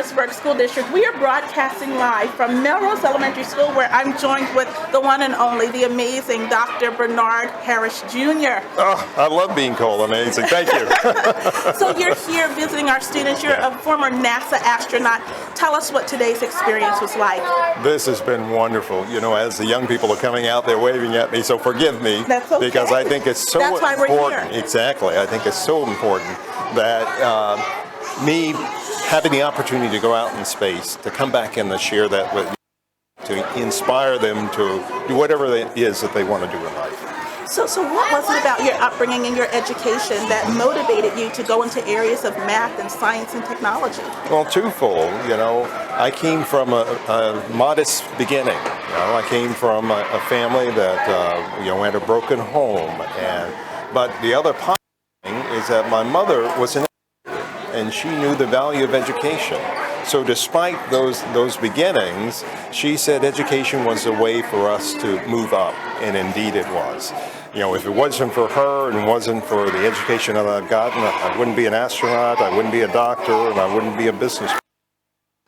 Harrisburg School District. We are broadcasting live from Melrose Elementary School, where I'm joined with the one and only, the amazing Dr. Bernard Harris Jr. Oh, I love being called amazing. Thank you. So you're here visiting our students. You're a former NASA astronaut. Tell us what today's experience was like. This has been wonderful. You know, as the young people are coming out, they're waving at me, so forgive me. That's okay. Because I think it's so That's why important. we're here. Exactly. I think it's so important that me having the opportunity to go out in space, to come back and to share that with to inspire them to do whatever it is that they want to do in life. So what was it about your upbringing and your education that motivated you to go into areas of math and science and technology? Well, twofold. You know, I came from a modest beginning. You know, I came from a family that had a broken home, but the other part is that my mother was an educator, and she knew the value of education. So despite those beginnings, she said education was a way for us to move up, and indeed it was. You know, if it wasn't for her and wasn't for the education that I've gotten, I wouldn't be an astronaut, I wouldn't be a doctor, and I wouldn't be a businessman.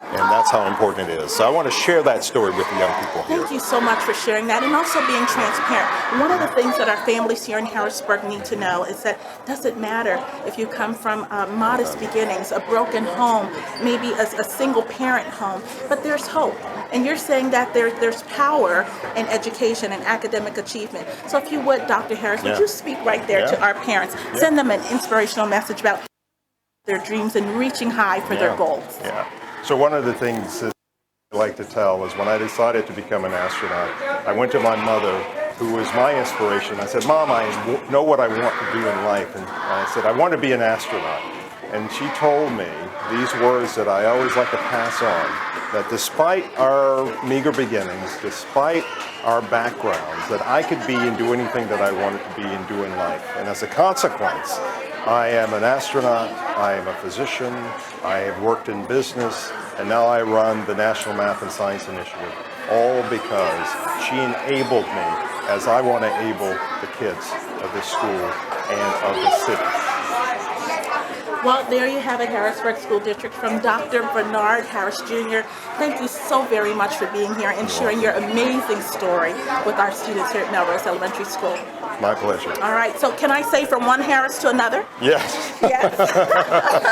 And that's how important it is. So I want to share that story with the young people here. Thank you so much for sharing that and also being transparent. One of the things that our families here in Harrisburg need to know is that it doesn't matter if you come from modest beginnings, a broken home, maybe a single parent home, but there's hope. And you're saying that there's power in education and academic achievement. So if you would, Dr. Harris, would you speak right there to our parents, send them an inspirational message about their dreams and reaching high for their goals? Yeah. So one of the things that I like to tell is when I decided to become an astronaut, I went to my mother, who was my inspiration. I said, Mom, I know what I want to do in life. And I said, I want to be an astronaut. And she told me these words that I always like to pass on, that despite our meager beginnings, despite our backgrounds, that I could be and do anything that I wanted to be and do in life. And as a consequence, I am an astronaut, I am a physician, I have worked in business, and now I run the National Math and Science Initiative, all because she enabled me as I want to enable the kids of this school and of the city. Well, there you have it, Harrisburg School District, from Dr. Bernard Harris Jr. Thank you so very much for being here and sharing your amazing story with our students here at Melrose Elementary School. My pleasure. All right, so can I say from one Harris to another? Yes. Yes.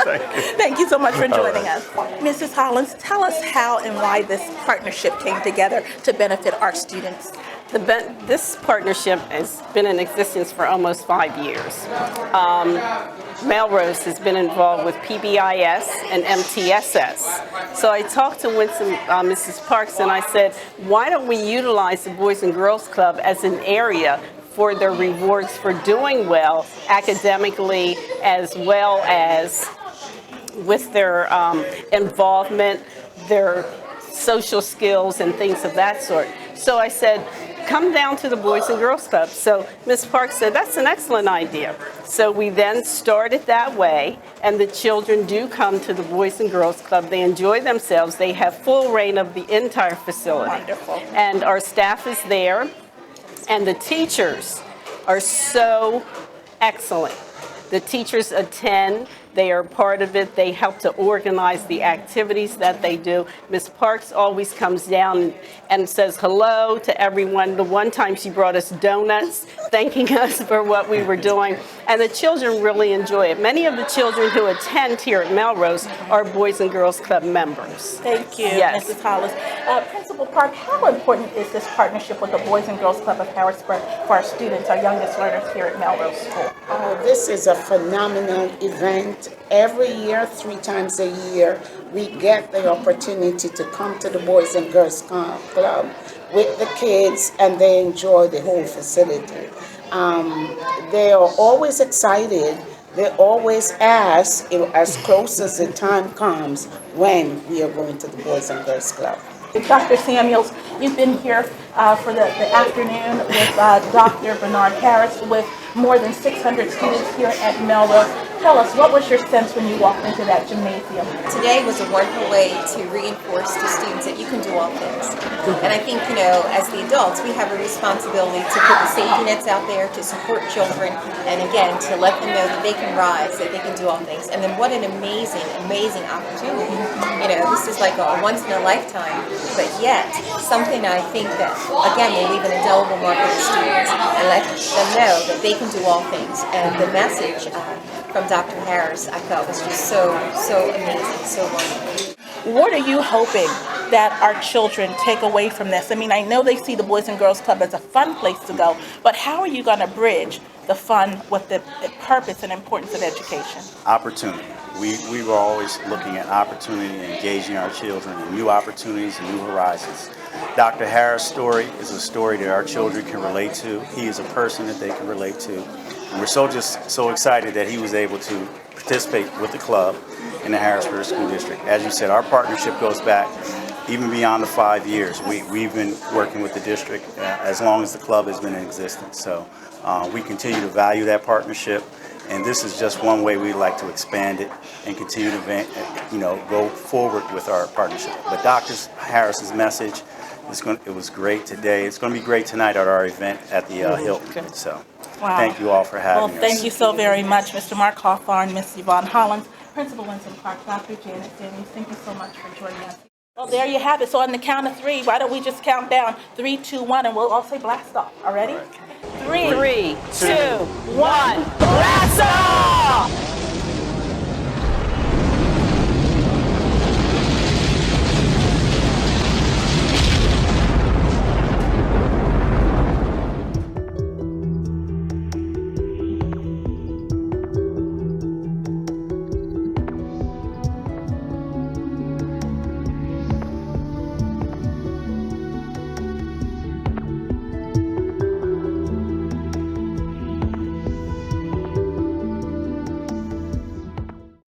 Thank you. Thank you so much for joining us. Mrs. Hollins, tell us how and why this partnership came together to benefit our students. This partnership has been in existence for almost 5 years. Melrose has been involved with PBIS and MTSS. So I talked to Winsome, Mrs. Parks, and I said, why don't we utilize the Boys and Girls Club as an area for their rewards for doing well academically, as well as with their involvement, their social skills and things of that sort. So I said, come down to the Boys and Girls Club. So Ms. Park said, that's an excellent idea. So we then started that way, and the children do come to the Boys and Girls Club. They enjoy themselves. They have full reign of the entire facility. Wonderful. And our staff is there, and the teachers are so excellent. The teachers attend. They are part of it. They help to organize the activities that they do. Ms. Parks always comes down and says hello to everyone. The one time she brought us donuts, thanking us for what we were doing. And the children really enjoy it. Many of the children who attend here at Melrose are Boys and Girls Club members. Thank you, Yes. Mrs. Hollins. Principal Park, how important is this partnership with the Boys and Girls Club of Harrisburg for our students, our youngest learners here at Melrose School? This is a phenomenal event. Every year, 3 times a year, we get the opportunity to come to the Boys and Girls Club with the kids, and they enjoy the whole facility. They are always excited. They always ask, as close as the time comes, when we are going to the Boys and Girls Club. Dr. Samuels, you've been here for the afternoon with Dr. Bernard Harris with more than 600 students here at Melrose. Tell us, what was your sense when you walked into that gymnasium? Today was a wonderful way to reinforce to students that you can do all things. And I think, as the adults, we have a responsibility to put the safety nets out there to support children, and again, to let them know that they can rise, that they can do all things. And then what an amazing, amazing opportunity. This is like a once in a lifetime, but yet something I think that, again, will leave an indelible mark on the students and let them know that they can do all things. And the message from Dr. Harris, I thought, was just so amazing, so wonderful. What are you hoping that our children take away from this? I mean, I know they see the Boys and Girls Club as a fun place to go, but how are you going to bridge the fun with the purpose and importance of education? Opportunity. We were always looking at opportunity and engaging our children in new opportunities and new horizons. Dr. Harris' story is a story that our children can relate to. He is a person that they can relate to. And we're so excited that he was able to participate with the club in the Harrisburg School District. As you said, our partnership goes back even beyond the 5 years. We've been working with the district as long as the club has been in existence. So we continue to value that partnership. And this is just one way we'd like to expand it and continue to go forward with our partnership. But Dr. Harris's message, it was great today. It's going to be great tonight at our event at the Hilton. So thank you all for having us. Well, thank you so very much, Mr. Mark Hawthorne, Miss Yvonne Hollins, Principal Winsome Park, Dr. Janet Daniels. Thank you so much for joining us. Well, there you have it. So on the count of 3, why don't we just count down 3, 2, 1, and we'll all say blast off. All ready? 3, 3, 2, 1, blast off!